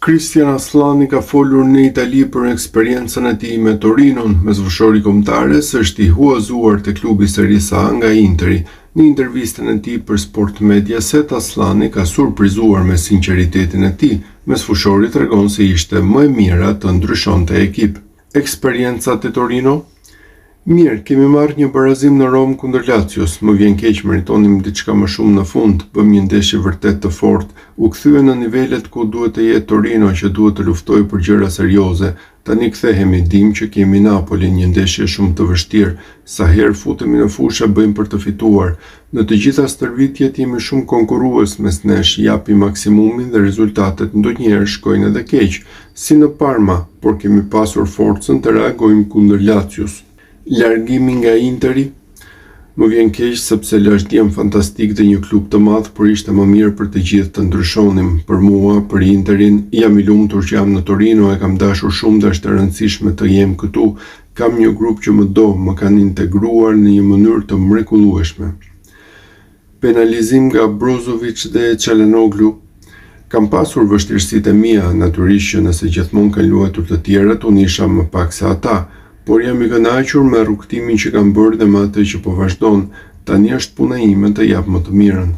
Cristian Aslani ka folur në Itali për eksperiencën e tij me Torinon, mesfushori kombëtares është i huazuar te klubi Serie A nga Interi. Në intervistën e tij për Sport Mediaset, Aslani ka surprizuar me sinqeritetin e tij. Mesfushori tregon se ishte më e mira të ndryshonte ekip. Eksperiencat e Torino? Mirë, kemi marrë një barazim në Rom kundër Lazios, më vjen keq meritonim diçka më shumë në fund, bëm një ndeshje vërtet të fortë, u kthye në nivelet ku duhet të jetë Torino që duhet të luftojë për gjëra serioze. Tani kthehemi, dim që kemi Napoli, një ndeshje shumë të vështirë, sa herë futemi në fusha bëjmë për të fituar. Në të gjitha stërvitjet jemi shumë konkurrues mes nesh, japim maksimumin dhe rezultatet ndonjëherë shkojnë edhe keq, si në Parma, por kemi pasur forcën të reagojmë kundër Lazios. Largimi nga Interi? Më vjen keq sepse lash djem fantastik dhe një klub të madh, por ishte më mirë për të gjithë të ndryshonim. Për mua, për Interin, jam i lumtur që jam në Torino, e kam dashur shumë dhe është e rëndësishme të jem këtu. Kam një grup që më do, më kanë integruar në një mënyrë të mrekullueshme. Penalizim nga Brozovic dhe Çalhanoğlu? Kam pasur vështirësitë e mia, natyrisht që nëse gjithmonë kanë luajtur të tjerët, unë isha më pak se ata. Por jam i kënaqur me rrugtimin që kam bërë dhe me atë që po vazhdon. Tani është puna ime të jap më të mirën.